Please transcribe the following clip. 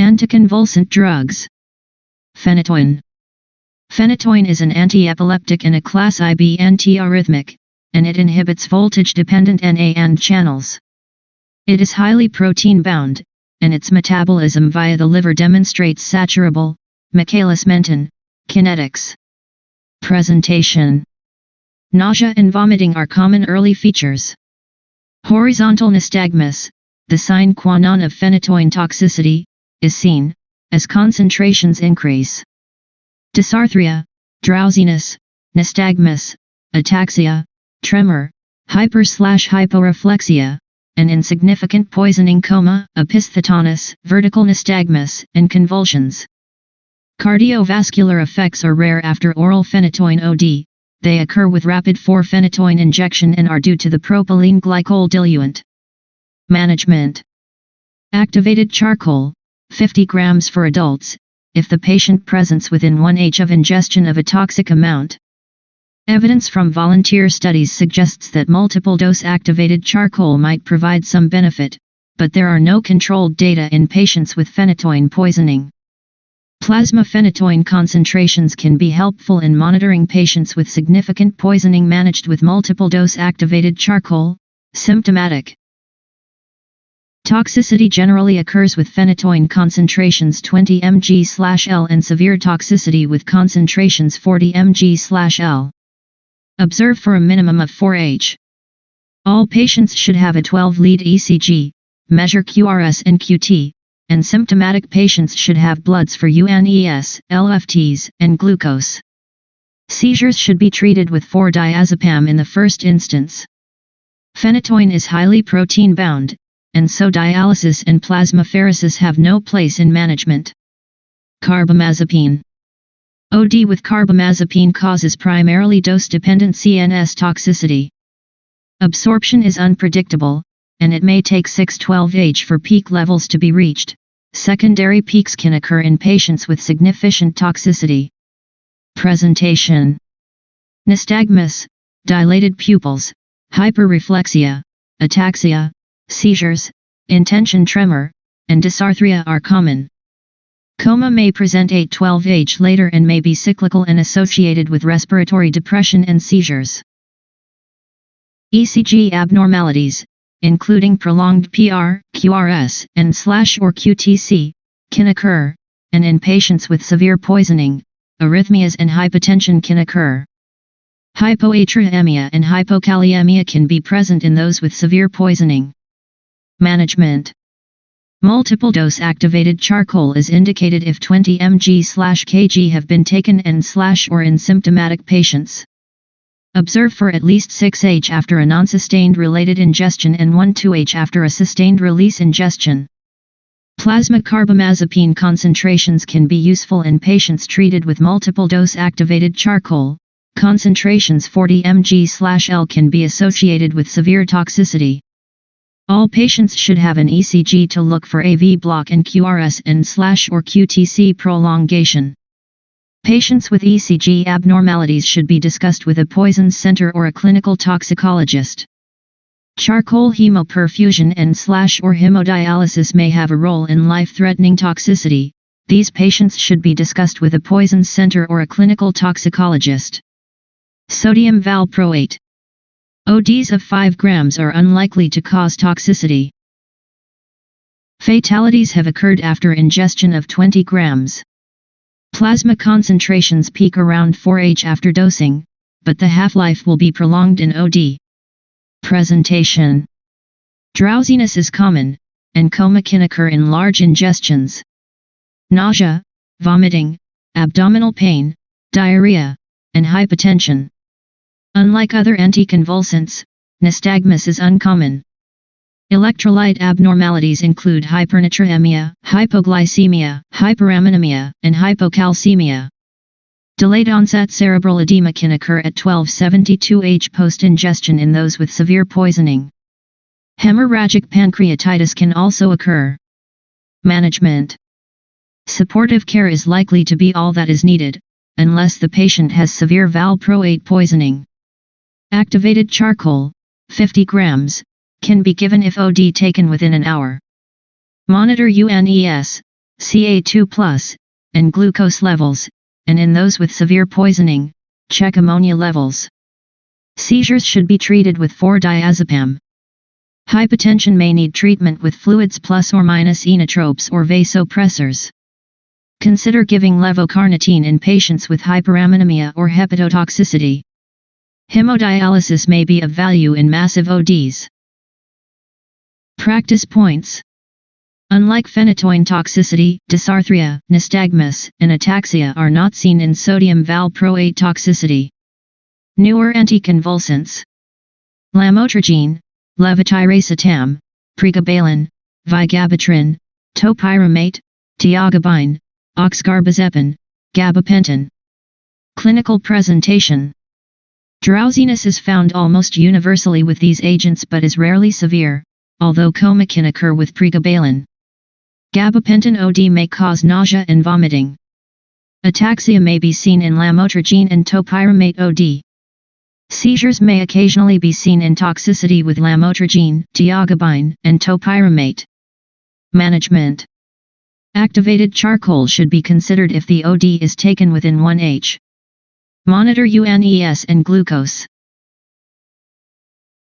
Anticonvulsant drugs. Phenytoin. Phenytoin is an anti-epileptic and a class IB antiarrhythmic, and it inhibits voltage-dependent NA and channels. It is highly protein-bound, and its metabolism via the liver demonstrates saturable, Michaelis-Menten, kinetics. Presentation. Nausea and vomiting are common early features. Horizontal nystagmus, the sine qua non of phenytoin toxicity, is seen as concentrations increase. Dysarthria, drowsiness, nystagmus, ataxia, tremor, hyper/hyporeflexia, and insignificant poisoning coma, episthetonus, vertical nystagmus, and convulsions. Cardiovascular effects are rare after oral phenytoin OD. They occur with rapid 4-phenytoin injection and are due to the propylene glycol diluent. Management. Activated charcoal, 50 grams for adults, if the patient presents within 1h of ingestion of a toxic amount. Evidence from volunteer studies suggests that multiple-dose activated charcoal might provide some benefit, but there are no controlled data in patients with phenytoin poisoning. Plasma phenytoin concentrations can be helpful in monitoring patients with significant poisoning managed with multiple-dose activated charcoal. Symptomatic. Toxicity generally occurs with phenytoin concentrations 20 mg/L and severe toxicity with concentrations 40 mg/L. Observe for a minimum of 4h. All patients should have a 12-lead ECG, measure QRS and QT, and symptomatic patients should have bloods for UNES, LFTs, and glucose. Seizures should be treated with 4-diazepam in the first instance. Phenytoin is highly protein-bound, and so dialysis and plasmapheresis have no place in management. Carbamazepine. OD with carbamazepine causes primarily dose-dependent CNS toxicity. Absorption is unpredictable, and it may take 6-12h for peak levels to be reached. Secondary peaks can occur in patients with significant toxicity. Presentation. Nystagmus, dilated pupils, hyperreflexia, ataxia, seizures, intention tremor, and dysarthria are common. Coma may present 8-12h later and may be cyclical and associated with respiratory depression and seizures. ECG abnormalities, including prolonged PR, QRS, and/or QTC, can occur, and in patients with severe poisoning, arrhythmias and hypotension can occur. Hypoatriemia and hypokaliemia can be present in those with severe poisoning. Management. Multiple-dose activated charcoal is indicated if 20 mg/kg have been taken and/or in symptomatic patients. Observe for at least 6h after a non-sustained related ingestion and 1-2h after a sustained release ingestion. Plasma carbamazepine concentrations can be useful in patients treated with multiple-dose activated charcoal. Concentrations 40 mg/L can be associated with severe toxicity. All patients should have an ECG to look for AV block and QRS and/or QTC prolongation. Patients with ECG abnormalities should be discussed with a poisons center or a clinical toxicologist. Charcoal hemoperfusion and/or hemodialysis may have a role in life-threatening toxicity. These patients should be discussed with a poisons center or a clinical toxicologist. Sodium valproate. ODs of 5 grams are unlikely to cause toxicity. Fatalities have occurred after ingestion of 20 grams. Plasma concentrations peak around 4h after dosing, but the half-life will be prolonged in OD. Presentation. Drowsiness is common, and coma can occur in large ingestions. Nausea, vomiting, abdominal pain, diarrhea, and hypotension. Unlike other anticonvulsants, nystagmus is uncommon. Electrolyte abnormalities include hypernatremia, hypoglycemia, hyperammonemia, and hypocalcemia. Delayed onset cerebral edema can occur at 1272h post-ingestion in those with severe poisoning. Hemorrhagic pancreatitis can also occur. Management. Supportive care is likely to be all that is needed, unless the patient has severe valproate poisoning. Activated charcoal, 50 grams, can be given if OD taken within an hour. Monitor UNES, Ca2+, and glucose levels, and in those with severe poisoning, check ammonia levels. Seizures should be treated with 4-diazepam. Hypotension may need treatment with fluids plus or minus inotropes or vasopressors. Consider giving levocarnitine in patients with hyperammonemia or hepatotoxicity. Hemodialysis may be of value in massive ODs. Practice points. Unlike phenytoin toxicity, dysarthria, nystagmus, and ataxia are not seen in sodium valproate toxicity. Newer anticonvulsants: lamotrigine, levetiracetam, pregabalin, vigabatrin, topiramate, tiagabine, oxcarbazepine, gabapentin. Clinical presentation. Drowsiness is found almost universally with these agents but is rarely severe, although coma can occur with pregabalin. Gabapentin OD may cause nausea and vomiting. Ataxia may be seen in lamotrigine and topiramate OD. Seizures may occasionally be seen in toxicity with lamotrigine, tiagabine, and topiramate. Management. Activated charcoal should be considered if the OD is taken within 1 H. Monitor UNES and glucose.